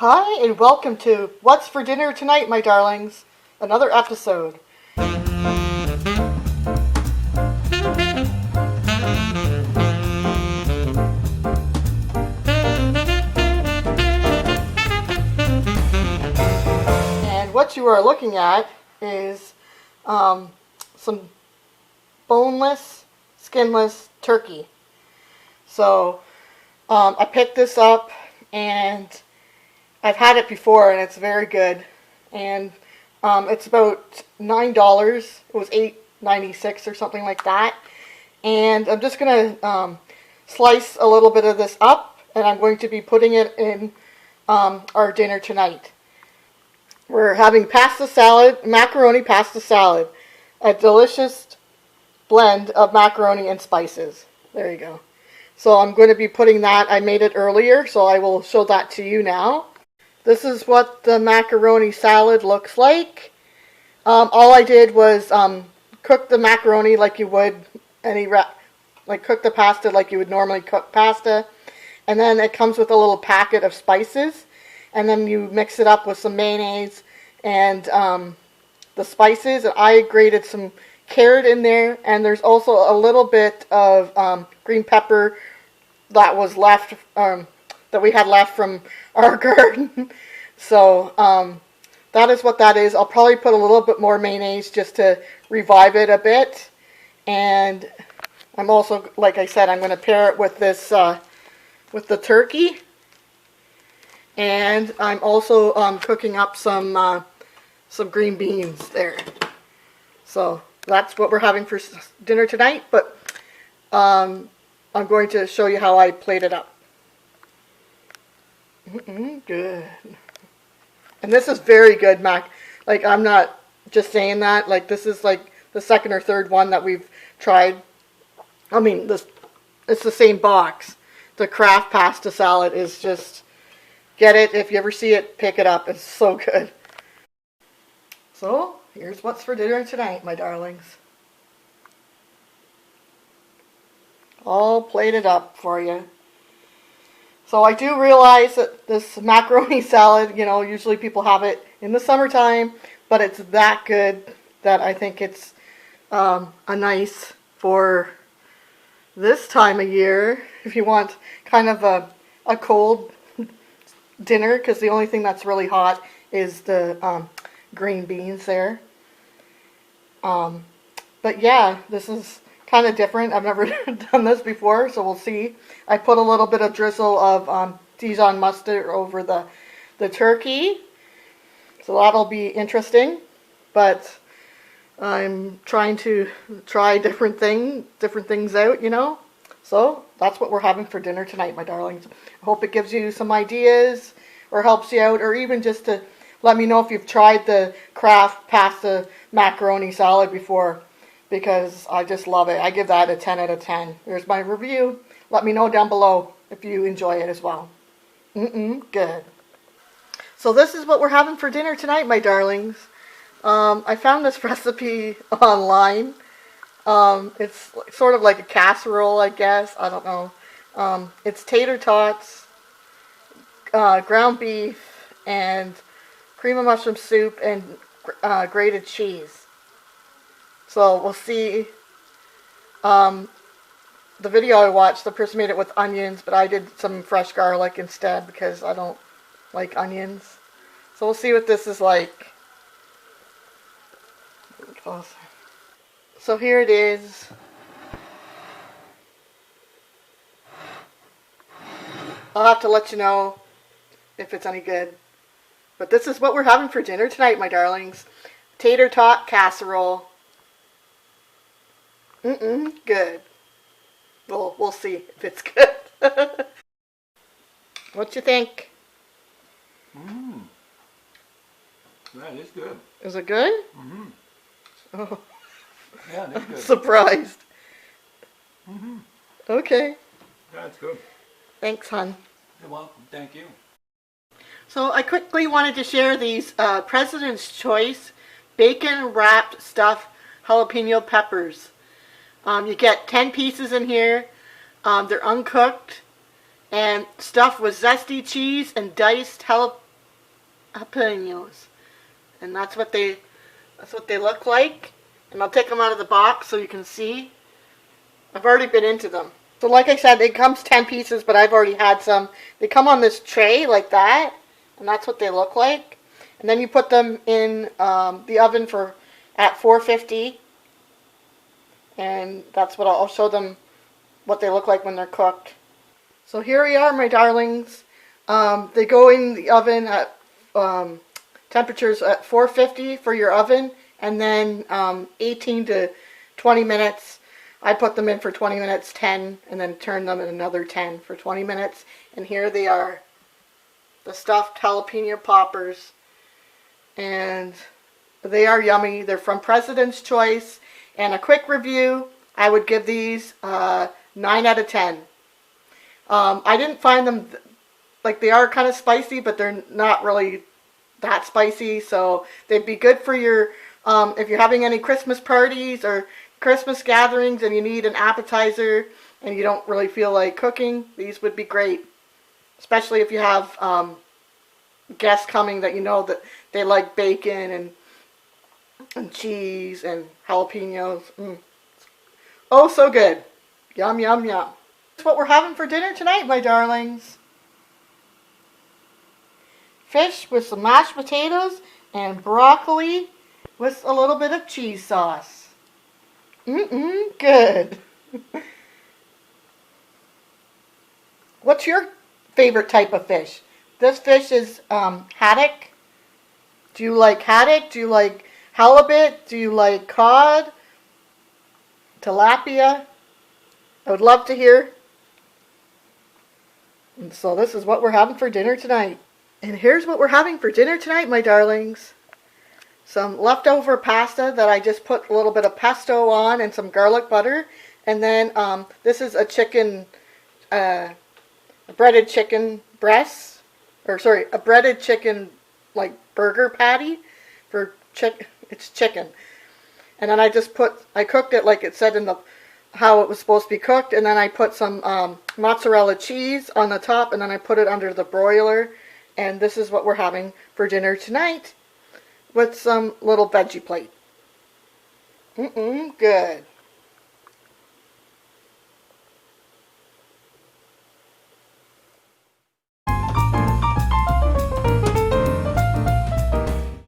Hi, and welcome to What's for Dinner Tonight, my darlings. Another episode. And what you are looking at is some boneless, skinless turkey. So I picked this up, and I've had it before, and it's very good. And it's about $9. It was $8.96 or something like that. And I'm just gonna slice a little bit of this up, and I'm going to be putting it in our dinner tonight. We're having pasta salad, macaroni pasta salad, a delicious blend of macaroni and spices. There you go. So I'm going to be putting that. I made it earlier, so I will show that to you now. This is what the macaroni salad looks like. All I did was cook the macaroni like you would cook the pasta like you would normally cook pasta. And then it comes with a little packet of spices. And then you mix it up with some mayonnaise and the spices. And I grated some carrot in there. And there's also a little bit of green pepper that was left, that we had left from our garden. So that is what that is. I'll probably put a little bit more mayonnaise just to revive it a bit. And I'm also, like I said, I'm going to pair it with this, with the turkey. And I'm also cooking up some green beans there. So that's what we're having for dinner tonight. But I'm going to show you how I plate it up. Good. And this is very good, Mac. Like, I'm not just saying that. Like, this is like the second or third one that we've tried. I mean, it's the same box. The Kraft pasta salad is just, get it. If you ever see it, pick it up. It's so good. So, here's what's for dinner tonight, my darlings. All plated up for you. So I do realize that this macaroni salad, you know, usually people have it in the summertime, but it's that good that I think it's a nice for this time of year if you want kind of a cold dinner, because the only thing that's really hot is the green beans there. But yeah, this is kind of different. I've never done this before, so we'll see. I put a little bit of drizzle of Dijon mustard over the turkey, so that'll be interesting. But I'm trying to try different things out, you know. So that's what we're having for dinner tonight, my darlings. I hope it gives you some ideas or helps you out, or even just to let me know if you've tried the Kraft pasta macaroni salad before, because I just love it. I give that a 10 out of 10. There's my review. Let me know down below if you enjoy it as well. Good. So this is what we're having for dinner tonight, my darlings. I found this recipe online. It's sort of like a casserole, I guess. I don't know. It's tater tots, ground beef, and cream of mushroom soup, and grated cheese. So we'll see. The video I watched, the person made it with onions, but I did some fresh garlic instead because I don't like onions. So we'll see what this is like. So here it is. I'll have to let you know if it's any good. But this is what we're having for dinner tonight, my darlings. Tater tot casserole. Good. We'll see if it's good. What you think? That is good. Is it good? Oh. Yeah, that's good. Surprised. Okay. That's good. Thanks, hon. You're welcome. Thank you. So I quickly wanted to share these President's Choice bacon wrapped stuffed jalapeno peppers. You get 10 pieces in here. They're uncooked and stuffed with zesty cheese and diced jalapenos. And that's what they look like. And I'll take them out of the box so you can see. I've already been into them. So like I said, it comes 10 pieces, but I've already had some. They come on this tray like that, and that's what they look like. And then you put them in the oven at 450, and that's what I'll show them what they look like when they're cooked. So here we are, my darlings. They go in the oven at temperatures at 450 for your oven, and then 18 to 20 minutes. I put them in for 20 minutes, 10, and then turn them in another 10 for 20 minutes. And here they are, the stuffed jalapeno poppers. And they are yummy. They're from President's Choice. And a quick review, I would give these 9 out of 10. I didn't find them, like, they are kind of spicy, but they're not really that spicy. So they'd be good for your, if you're having any Christmas parties or Christmas gatherings and you need an appetizer and you don't really feel like cooking, these would be great. Especially if you have guests coming that you know that they like bacon and cheese and jalapenos. Oh, so good. Yum, yum, yum. That's what we're having for dinner tonight, my darlings. Fish with some mashed potatoes and broccoli with a little bit of cheese sauce. Good. What's your favorite type of fish? This fish is haddock. Do you like haddock? Do you like halibut? Do you like cod? Tilapia? I would love to hear. And so this is what we're having for dinner tonight. And here's what we're having for dinner tonight, my darlings. Some leftover pasta that I just put a little bit of pesto on and some garlic butter. And then this is a chicken, a breaded chicken breast. Or sorry, a breaded chicken like burger patty for it's chicken. And then I cooked it like it said in how it was supposed to be cooked. And then I put some mozzarella cheese on the top, and then I put it under the broiler. And this is what we're having for dinner tonight, with some little veggie plate. Good.